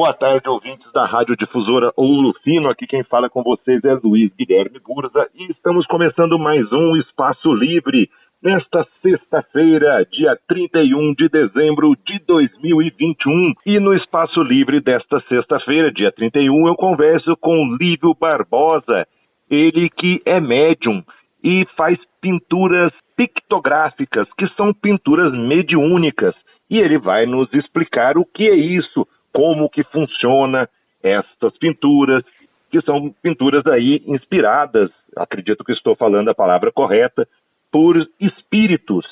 Boa tarde, ouvintes da Radiodifusora Ouro Fino. Aqui quem fala com vocês é Luiz Guilherme Burza e estamos começando mais um Espaço Livre nesta sexta-feira, dia 31 de dezembro de 2021. E no Espaço Livre desta sexta-feira, dia 31, eu converso com Lívio Barbosa, ele que é médium e faz pinturas pictográficas, que são pinturas mediúnicas. E ele vai nos explicar o que é isso, como que funciona estas pinturas, que são pinturas aí inspiradas, acredito que estou falando a palavra correta, por espíritos.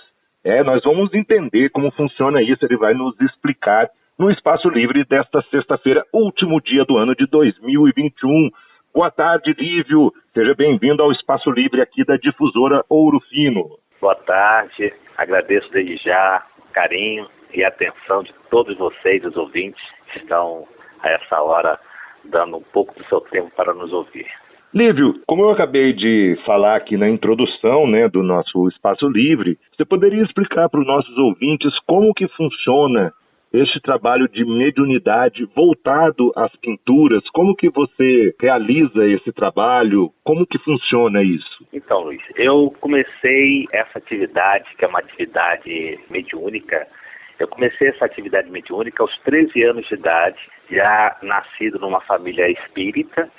Nós vamos entender como funciona isso, ele vai nos explicar no Espaço Livre desta sexta-feira, último dia do ano de 2021. Boa tarde, Lívio. Seja bem-vindo ao Espaço Livre aqui da Difusora Ouro Fino. Boa tarde. Agradeço desde já o carinho e a atenção de todos vocês, os ouvintes, que estão a essa hora dando um pouco do seu tempo para nos ouvir. Lívio, como eu acabei de falar aqui na introdução, do nosso Espaço Livre, você poderia explicar para os nossos ouvintes como que funciona este trabalho de mediunidade voltado às pinturas? Como que você realiza esse trabalho? Como que funciona isso? Então, Luiz, eu comecei essa atividade, que é uma atividade mediúnica. Eu comecei essa atividade mediúnica aos 13 anos de idade, já nascido numa família espírita,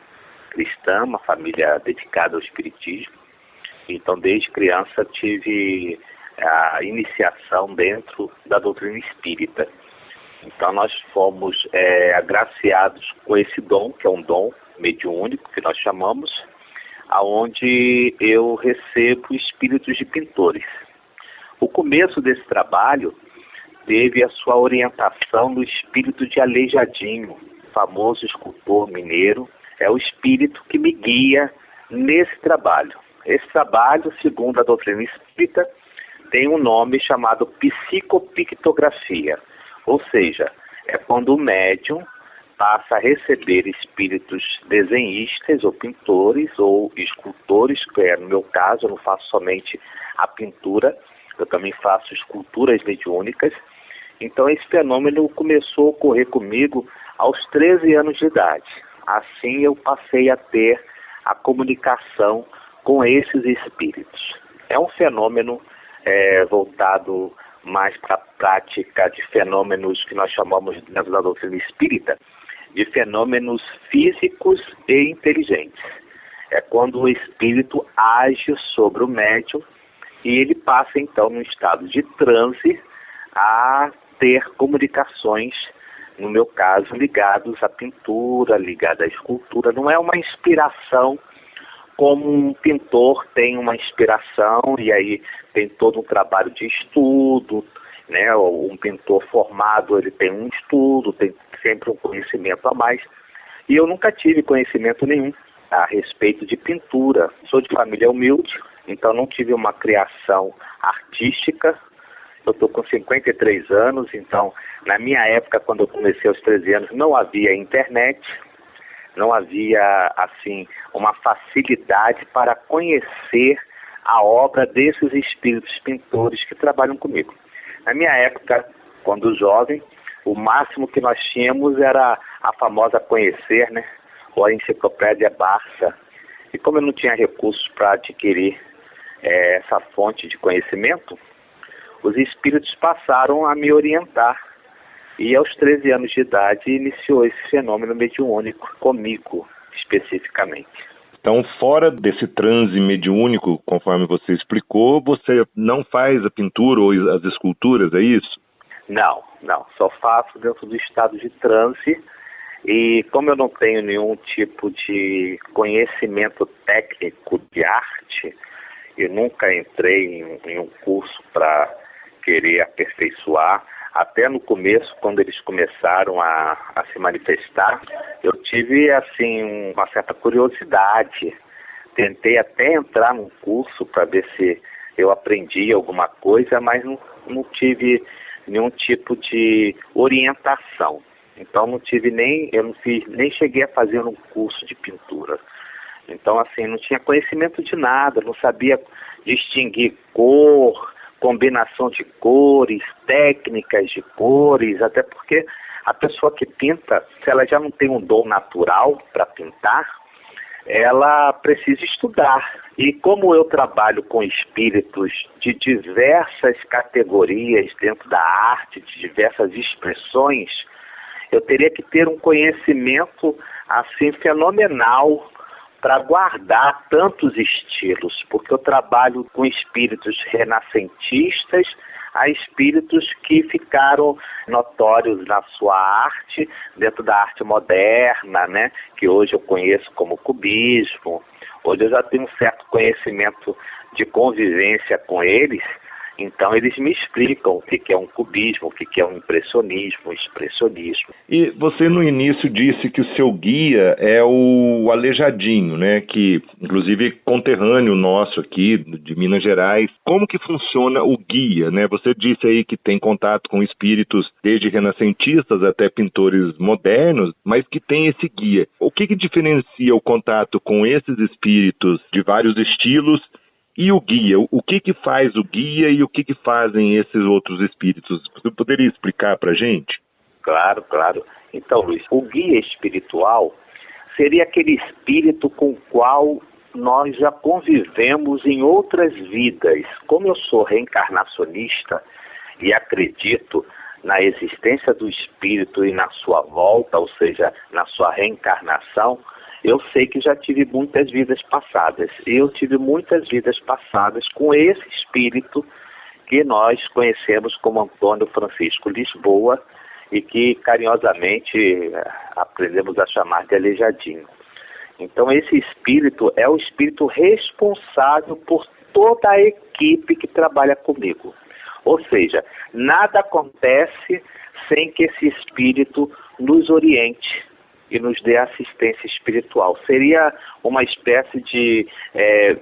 cristã, uma família dedicada ao espiritismo. Então, desde criança, tive a iniciação dentro da doutrina espírita. Então, nós fomos agraciados com esse dom, que é um dom mediúnico, que nós chamamos, aonde eu recebo espíritos de pintores. O começo desse trabalho teve a sua orientação no espírito de Aleijadinho, famoso escultor mineiro. É o espírito que me guia nesse trabalho. Esse trabalho, segundo a doutrina espírita, tem um nome chamado psicopictografia, ou seja, é quando o médium passa a receber espíritos desenhistas ou pintores ou escultores, que no meu caso eu não faço somente a pintura, eu também faço esculturas mediúnicas. Então esse fenômeno começou a ocorrer comigo aos 13 anos de idade. Assim eu passei a ter a comunicação com esses espíritos. É um fenômeno voltado mais para a prática de fenômenos que nós chamamos, dentro da doutrina espírita, de fenômenos físicos e inteligentes. É quando o espírito age sobre o médium e ele passa então num estado de transe a ter comunicações, no meu caso, ligados à pintura, ligados à escultura. Não é uma inspiração como um pintor tem uma inspiração e aí tem todo um trabalho de estudo, Um pintor formado, ele tem um estudo, tem sempre um conhecimento a mais. E eu nunca tive conhecimento nenhum a respeito de pintura. Sou de família humilde, então não tive uma criação artística. Eu estou com 53 anos, então na minha época, quando eu comecei aos 13 anos, não havia internet, não havia, assim, uma facilidade para conhecer a obra desses espíritos pintores que trabalham comigo. Na minha época, quando jovem, o máximo que nós tínhamos era a famosa Conhecer, ou a Enciclopédia Barça. E como eu não tinha recursos para adquirir essa fonte de conhecimento, os espíritos passaram a me orientar. E aos 13 anos de idade iniciou esse fenômeno mediúnico comigo, especificamente. Então, fora desse transe mediúnico, conforme você explicou, você não faz a pintura ou as esculturas, é isso? Não. Só faço dentro do estado de transe. E como eu não tenho nenhum tipo de conhecimento técnico de arte, eu nunca entrei em um curso para querer aperfeiçoar. Até no começo, quando eles começaram a se manifestar, eu tive, assim, uma certa curiosidade. Tentei até entrar num curso para ver se eu aprendi alguma coisa, mas não tive nenhum tipo de orientação. Então nem cheguei a fazer um curso de pintura. Então, assim, não tinha conhecimento de nada, não sabia distinguir cor, combinação de cores, técnicas de cores, até porque A pessoa que pinta, se ela já não tem um dom natural para pintar, ela precisa estudar. E como eu trabalho com espíritos de diversas categorias dentro da arte, de diversas expressões, eu teria que ter um conhecimento assim fenomenal para guardar tantos estilos, porque eu trabalho com espíritos renascentistas a espíritos que ficaram notórios na sua arte, dentro da arte moderna, né, que hoje eu conheço como cubismo. Hoje eu já tenho um certo conhecimento de convivência com eles, então eles me explicam o que é um cubismo, o que é um impressionismo, expressionismo. E você no início disse que o seu guia é o Aleijadinho, né? Que inclusive é conterrâneo nosso aqui de Minas Gerais. Como que funciona o guia, né? Você disse aí que tem contato com espíritos desde renascentistas até pintores modernos, mas que tem esse guia. O que diferencia o contato com esses espíritos de vários estilos e o guia? O que faz o guia e o que fazem esses outros espíritos? Você poderia explicar para a gente? Claro, claro. Então, Luiz, o guia espiritual seria aquele espírito com o qual nós já convivemos em outras vidas. Como eu sou reencarnacionista e acredito na existência do espírito e na sua volta, ou seja, na sua reencarnação, eu sei que já tive muitas vidas passadas. Eu tive muitas vidas passadas com esse espírito que nós conhecemos como Antônio Francisco Lisboa e que carinhosamente aprendemos a chamar de Aleijadinho. Então esse espírito é o espírito responsável por toda a equipe que trabalha comigo. Ou seja, nada acontece sem que esse espírito nos oriente e nos dê assistência espiritual. Seria uma espécie de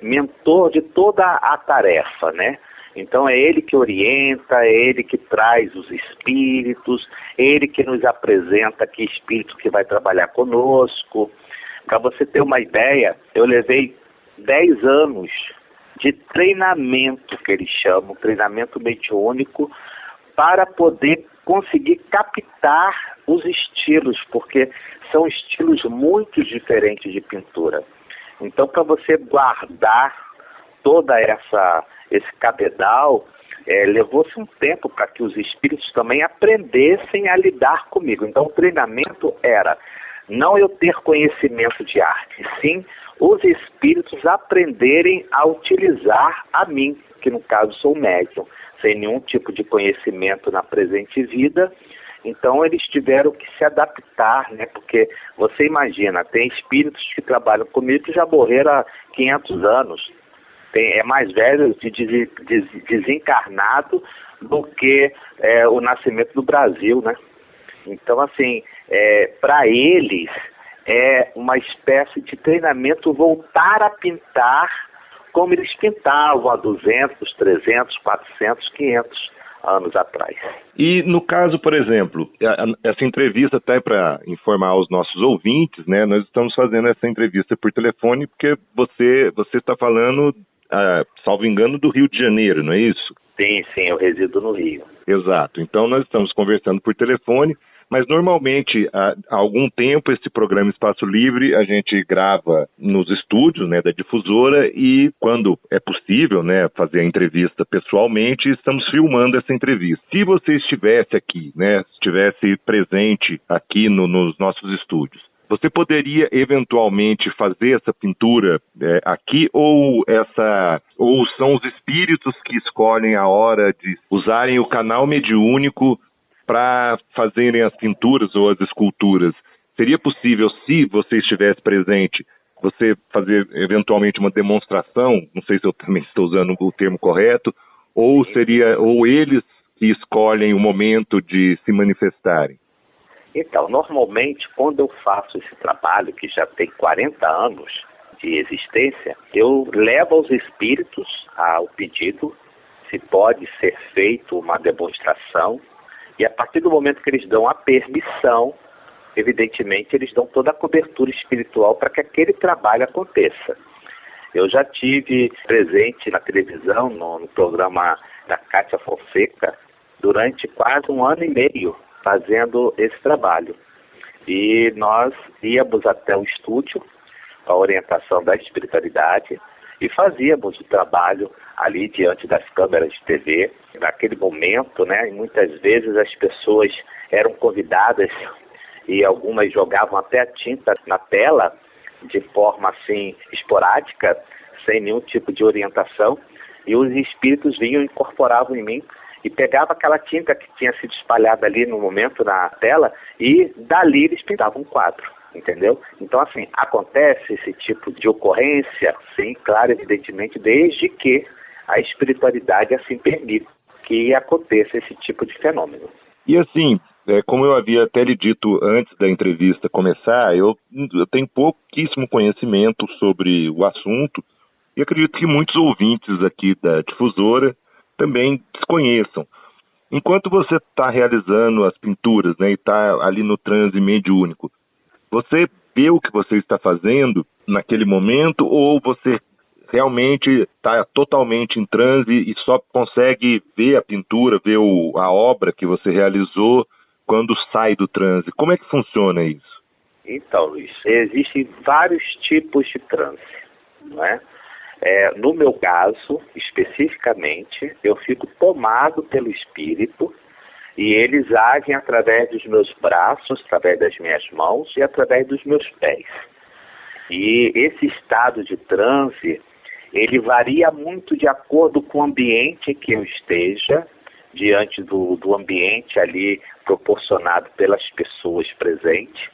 mentor de toda a tarefa, né? Então é ele que orienta, é ele que traz os espíritos, é ele que nos apresenta que espírito que vai trabalhar conosco. Para você ter uma ideia, eu levei 10 anos de treinamento, que eles chamam, treinamento mediúnico, para poder conseguir captar os estilos, porque são estilos muito diferentes de pintura. Então, para você guardar toda esse cabedal, levou-se um tempo para que os espíritos também aprendessem a lidar comigo. Então, o treinamento era não eu ter conhecimento de arte, sim os espíritos aprenderem a utilizar a mim, que no caso sou médium, sem nenhum tipo de conhecimento na presente vida. Então eles tiveram que se adaptar, né? Porque você imagina, tem espíritos que trabalham comigo que já morreram há 500 anos. É mais velho desencarnado do que o nascimento do Brasil, né? Então, assim, para eles é uma espécie de treinamento voltar a pintar como eles pintavam há 200, 300, 400, 500 anos atrás. E no caso, por exemplo, essa entrevista, até para informar os nossos ouvintes, né, nós estamos fazendo essa entrevista por telefone porque você está falando, salvo engano, do Rio de Janeiro, não é isso? Sim, eu resido no Rio. Exato. Então nós estamos conversando por telefone, mas normalmente há algum tempo esse programa Espaço Livre a gente grava nos estúdios, né, da difusora, e quando é possível, né, fazer a entrevista pessoalmente, estamos filmando essa entrevista. Se você estivesse aqui, né, estivesse presente aqui nos nossos estúdios, você poderia eventualmente fazer essa pintura aqui, ou são os espíritos que escolhem a hora de usarem o canal mediúnico para fazerem as pinturas ou as esculturas? Seria possível, se você estivesse presente, você fazer eventualmente uma demonstração? Não sei se eu também estou usando o termo correto, ou eles que escolhem o momento de se manifestarem? Então, normalmente, quando eu faço esse trabalho, que já tem 40 anos de existência, eu levo aos espíritos ao pedido se pode ser feito uma demonstração, e a partir do momento que eles dão a permissão, evidentemente eles dão toda a cobertura espiritual para que aquele trabalho aconteça. Eu já tive presente na televisão, no programa da Cátia Fonseca, durante quase 1 ano e meio, fazendo esse trabalho. E nós íamos até o estúdio, a orientação da espiritualidade, e fazíamos o trabalho ali diante das câmeras de TV. Naquele momento, né, e muitas vezes as pessoas eram convidadas e algumas jogavam até a tinta na tela de forma assim esporádica, sem nenhum tipo de orientação, e os espíritos vinham e incorporavam em mim e pegavam aquela tinta que tinha sido espalhada ali no momento na tela e dali eles pintavam um quadro, entendeu? Então assim, acontece esse tipo de ocorrência, sim, claro, evidentemente, desde que a espiritualidade assim permita que aconteça esse tipo de fenômeno. E assim, como eu havia até lhe dito antes da entrevista começar, eu tenho pouquíssimo conhecimento sobre o assunto e acredito que muitos ouvintes aqui da difusora também desconheçam. Enquanto você está realizando as pinturas, né, e está ali no transe mediúnico, você vê o que você está fazendo naquele momento ou você realmente está totalmente em transe e só consegue ver a pintura, ver a obra que você realizou quando sai do transe? Como é que funciona isso? Então, Luiz, existem vários tipos de transe, não é? No meu caso, especificamente, eu fico tomado pelo espírito e eles agem através dos meus braços, através das minhas mãos e através dos meus pés. E esse estado de transe, ele varia muito de acordo com o ambiente que eu esteja, diante do ambiente ali proporcionado pelas pessoas presentes,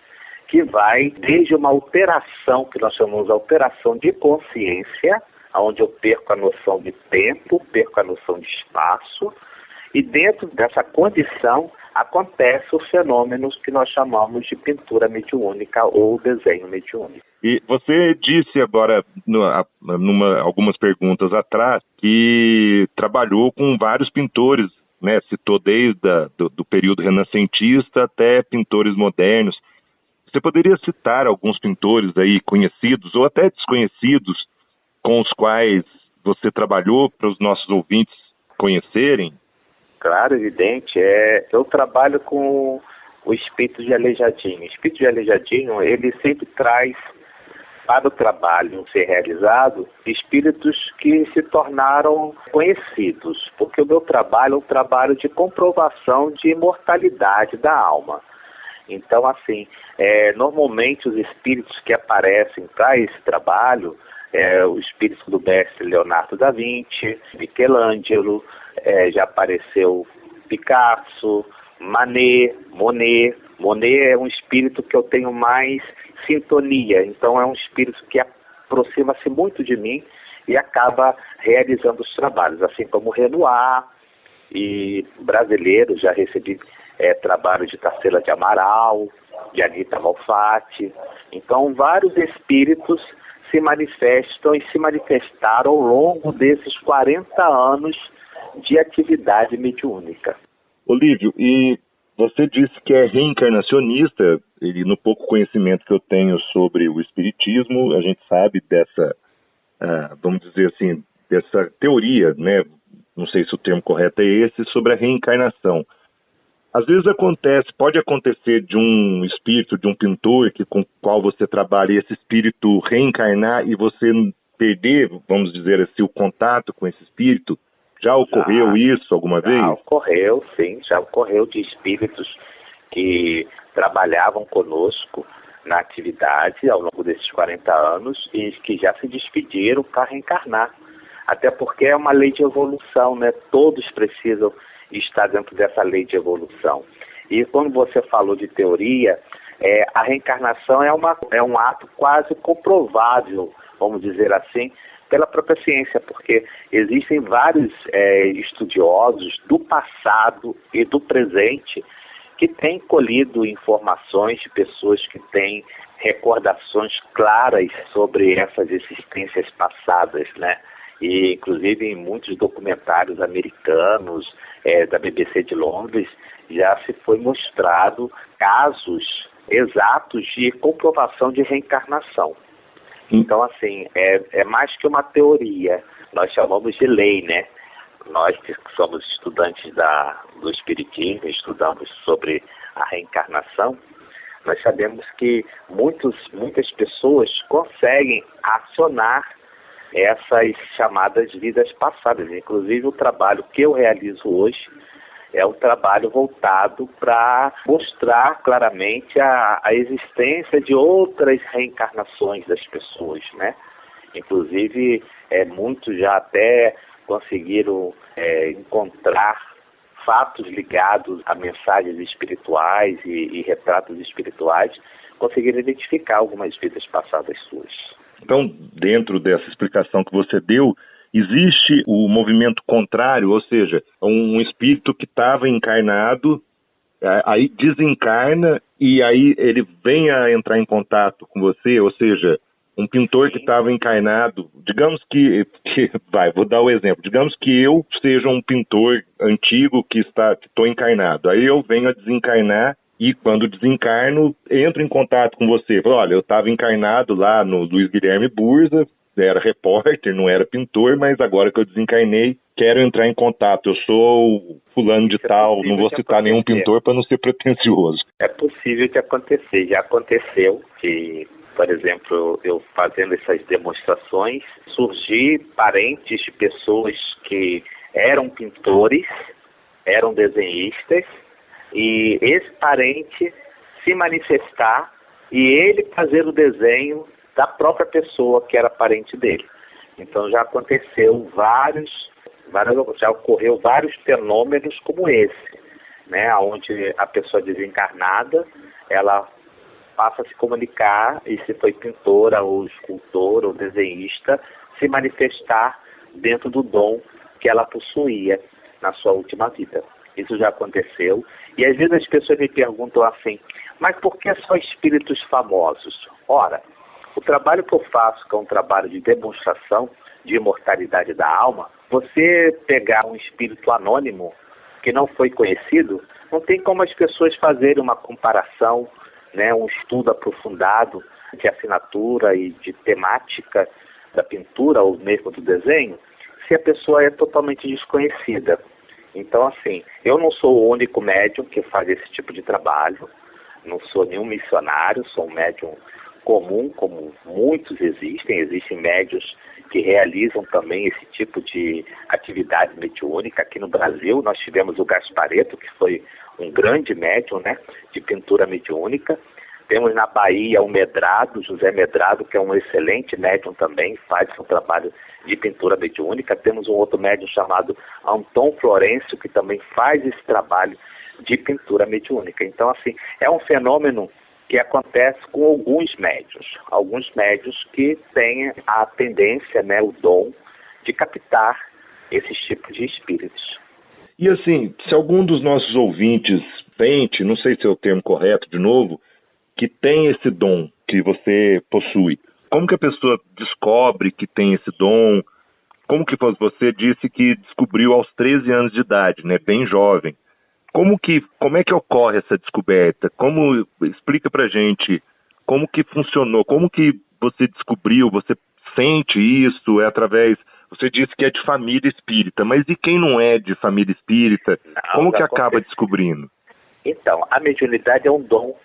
que vai desde uma alteração, que nós chamamos de alteração de consciência, onde eu perco a noção de tempo, perco a noção de espaço, e dentro dessa condição acontece os fenômenos que nós chamamos de pintura mediúnica ou desenho mediúnico. E você disse agora, algumas perguntas atrás, que trabalhou com vários pintores, né? Citou desde do período renascentista até pintores modernos. Você poderia citar alguns pintores aí conhecidos ou até desconhecidos com os quais você trabalhou para os nossos ouvintes conhecerem? Claro, evidente. Eu trabalho com o espírito de Aleijadinho. O espírito de Aleijadinho, ele sempre traz para o trabalho ser realizado espíritos que se tornaram conhecidos, porque o meu trabalho é um trabalho de comprovação de imortalidade da alma. Então, assim, normalmente os espíritos que aparecem para esse trabalho, o espírito do mestre Leonardo da Vinci, Michelangelo, já apareceu Picasso, Monet. Monet é um espírito que eu tenho mais sintonia, então é um espírito que aproxima-se muito de mim e acaba realizando os trabalhos, assim como Renoir e brasileiro, já recebi trabalho de Tarsila de Amaral, de Anita Malfatti. Então vários espíritos se manifestam e se manifestaram ao longo desses 40 anos de atividade mediúnica. Olívio, e você disse que é reencarnacionista, e no pouco conhecimento que eu tenho sobre o espiritismo, a gente sabe dessa, vamos dizer assim, dessa teoria, né? Não sei se o termo correto é esse, sobre a reencarnação. Às vezes pode acontecer de um espírito, de um pintor com o qual você trabalha, e esse espírito reencarnar e você perder, vamos dizer assim, o contato com esse espírito. Já ocorreu isso alguma vez? Já ocorreu, sim. Já ocorreu de espíritos que trabalhavam conosco na atividade ao longo desses 40 anos e que já se despediram para reencarnar. Até porque é uma lei de evolução, né? Todos precisam estar dentro dessa lei de evolução. E quando você falou de teoria, a reencarnação é um ato quase comprovável, vamos dizer assim, pela própria ciência, porque existem vários estudiosos do passado e do presente que têm colhido informações de pessoas que têm recordações claras sobre essas existências passadas, né? E, inclusive, em muitos documentários americanos, da BBC de Londres, já se foi mostrado casos exatos de comprovação de reencarnação. Então, assim, é mais que uma teoria, nós chamamos de lei, né? Nós que somos estudantes da do Espiritismo, estudamos sobre a reencarnação, nós sabemos que muitas pessoas conseguem acionar essas chamadas vidas passadas. Inclusive, o trabalho que eu realizo hoje é um trabalho voltado para mostrar claramente a existência de outras reencarnações das pessoas, né? Inclusive, muitos já até conseguiram encontrar fatos ligados a mensagens espirituais e retratos espirituais, conseguiram identificar algumas vidas passadas suas. Então, dentro dessa explicação que você deu, existe o movimento contrário, ou seja, um espírito que estava encarnado, aí desencarna e aí ele vem a entrar em contato com você, ou seja, um pintor que estava encarnado, digamos vou dar o exemplo, digamos que eu seja um pintor antigo que estou encarnado, aí eu venho a desencarnar e quando desencarno, entro em contato com você, falo, olha, eu estava encarnado lá no Luiz Guilherme Burza, era repórter, não era pintor, mas agora que eu desencarnei, quero entrar em contato, eu sou fulano de tal, não vou citar nenhum pintor para não ser pretensioso. É possível de acontecer, já aconteceu que, por exemplo, eu fazendo essas demonstrações, surgir parentes de pessoas que eram pintores, eram desenhistas, e esse parente se manifestar e ele fazer o desenho da própria pessoa que era parente dele. Então já aconteceu já ocorreu vários fenômenos como esse, né, onde a pessoa desencarnada, ela passa a se comunicar, e se foi pintora ou escultor ou desenhista, se manifestar dentro do dom que ela possuía na sua última vida. Isso já aconteceu. E às vezes as pessoas me perguntam assim, mas por que só espíritos famosos? Ora, o trabalho que eu faço, que é um trabalho de demonstração de imortalidade da alma, você pegar um espírito anônimo que não foi conhecido, não tem como as pessoas fazerem uma comparação, né, um estudo aprofundado de assinatura e de temática da pintura ou mesmo do desenho, se a pessoa é totalmente desconhecida. Então, assim, eu não sou o único médium que faz esse tipo de trabalho, não sou nenhum missionário, sou um médium comum, como muitos existem médiuns que realizam também esse tipo de atividade mediúnica. Aqui no Brasil nós tivemos o Gasparetto, que foi um grande médium, né, de pintura mediúnica. Temos na Bahia o Medrado, José Medrado, que é um excelente médium também, faz um trabalho de pintura mediúnica. Temos um outro médium chamado Antônio Florencio, que também faz esse trabalho de pintura mediúnica. Então, assim, é um fenômeno que acontece com alguns médiuns que têm a tendência, né, o dom de captar esses tipos de espíritos. E assim, se algum dos nossos ouvintes sente, não sei se é o termo correto de novo, que tem esse dom que você possui, como que a pessoa descobre que tem esse dom? Como que você disse que descobriu aos 13 anos de idade, né, bem jovem? Como é que ocorre essa descoberta? Explica pra gente como que funcionou, como que você descobriu, você sente isso, você disse que é de família espírita, mas e quem não é de família espírita? Como que acaba descobrindo? Então, a mediunidade é um dom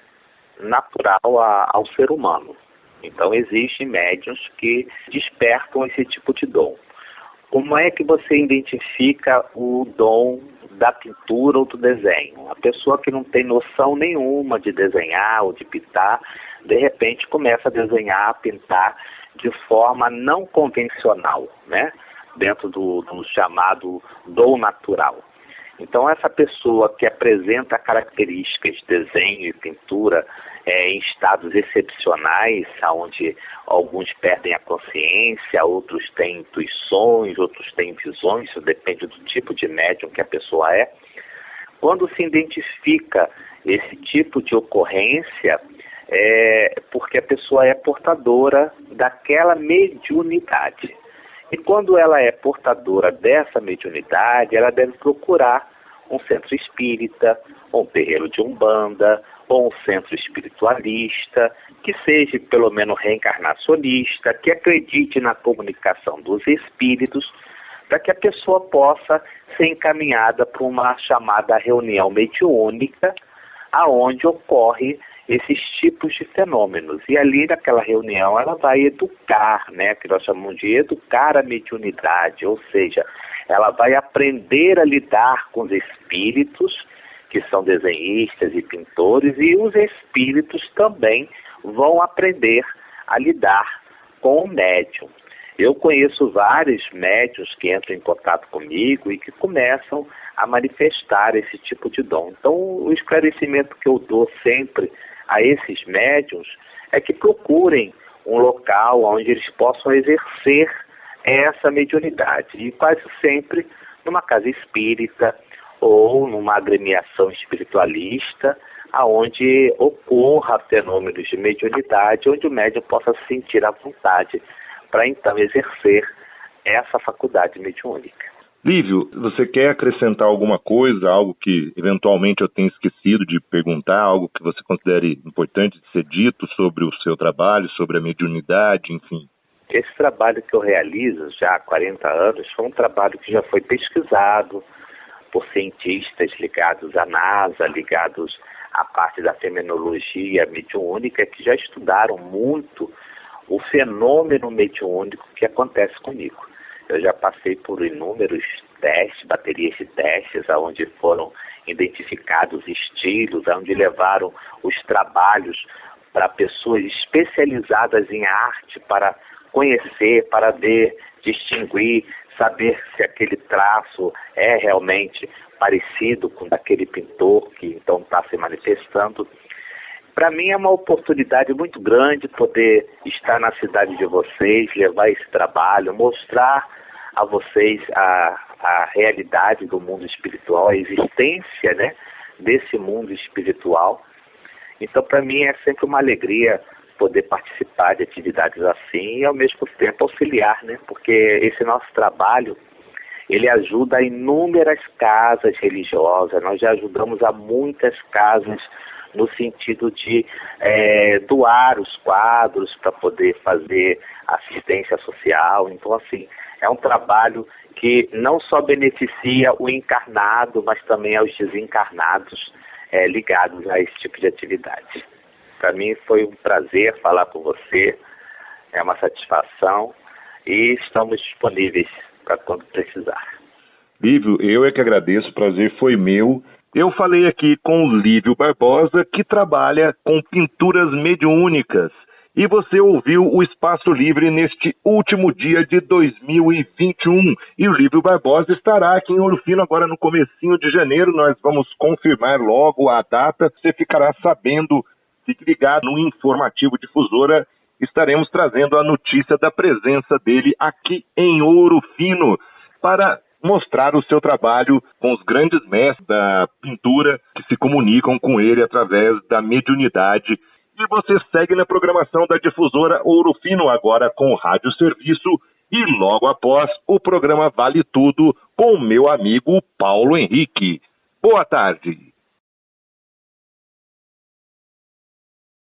natural ao ser humano. Então, existem médiuns que despertam esse tipo de dom. Como é que você identifica o dom da pintura ou do desenho? A pessoa que não tem noção nenhuma de desenhar ou de pintar, de repente começa a desenhar, a pintar de forma não convencional, né? Dentro do chamado dom natural. Então, essa pessoa que apresenta características de desenho e pintura em estados excepcionais, onde alguns perdem a consciência, outros têm intuições, outros têm visões, isso depende do tipo de médium que a pessoa é. Quando se identifica esse tipo de ocorrência, é porque a pessoa é portadora daquela mediunidade. E quando ela é portadora dessa mediunidade, ela deve procurar um centro espírita, um terreiro de umbanda, ou um centro espiritualista, que seja pelo menos reencarnacionista, que acredite na comunicação dos espíritos, para que a pessoa possa ser encaminhada para uma chamada reunião mediúnica, aonde ocorre esses tipos de fenômenos. E ali naquela reunião ela vai educar, né, que nós chamamos de educar a mediunidade, ou seja, ela vai aprender a lidar com os espíritos, que são desenhistas e pintores, e os espíritos também vão aprender a lidar com o médium. Eu conheço vários médiuns que entram em contato comigo e que começam a manifestar esse tipo de dom. Então, o esclarecimento que eu dou sempre a esses médiuns é que procurem um local onde eles possam exercer essa mediunidade. E quase sempre numa casa espírita ou numa agremiação espiritualista, aonde ocorra fenômenos de mediunidade, onde o médium possa se sentir à vontade para então exercer essa faculdade mediúnica. Lívio, você quer acrescentar alguma coisa, algo que eventualmente eu tenha esquecido de perguntar, algo que você considere importante de ser dito sobre o seu trabalho, sobre a mediunidade, enfim? Esse trabalho que eu realizo já há 40 anos foi um trabalho que já foi pesquisado por cientistas ligados à NASA, ligados à parte da fenomenologia mediúnica, que já estudaram muito o fenômeno mediúnico que acontece comigo. Eu já passei por inúmeros testes, baterias de testes, onde foram identificados estilos, onde levaram os trabalhos para pessoas especializadas em arte, para conhecer, para ver, distinguir, saber se aquele traço é realmente parecido com aquele pintor que então está se manifestando. Para mim é uma oportunidade muito grande poder estar na cidade de vocês, levar esse trabalho, mostrar a vocês a realidade do mundo espiritual, a existência, né, desse mundo espiritual. Então, para mim é sempre uma alegria poder participar de atividades assim e, ao mesmo tempo, auxiliar, né, porque esse nosso trabalho, ele ajuda a inúmeras casas religiosas. Nós já ajudamos a muitas casas no sentido de doar os quadros para poder fazer assistência social. Então, assim, é um trabalho que não só beneficia o encarnado, mas também aos desencarnados ligados a esse tipo de atividade. Para mim foi um prazer falar com você, é uma satisfação e estamos disponíveis para quando precisar. Lívio, eu é que agradeço, o prazer foi meu. Eu falei aqui com o Lívio Barbosa, que trabalha com pinturas mediúnicas. E você ouviu o Espaço Livre neste último dia de 2021. E o Lívio Barbosa estará aqui em Ouro Fino agora no comecinho de janeiro. Nós vamos confirmar logo a data. Você ficará sabendo, fique ligado no Informativo Difusora. Estaremos trazendo a notícia da presença dele aqui em Ouro Fino para mostrar o seu trabalho com os grandes mestres da pintura que se comunicam com ele através da mediunidade. E você segue na programação da Difusora Ouro Fino agora com o Rádio Serviço e logo após o programa Vale Tudo com o meu amigo Paulo Henrique. Boa tarde.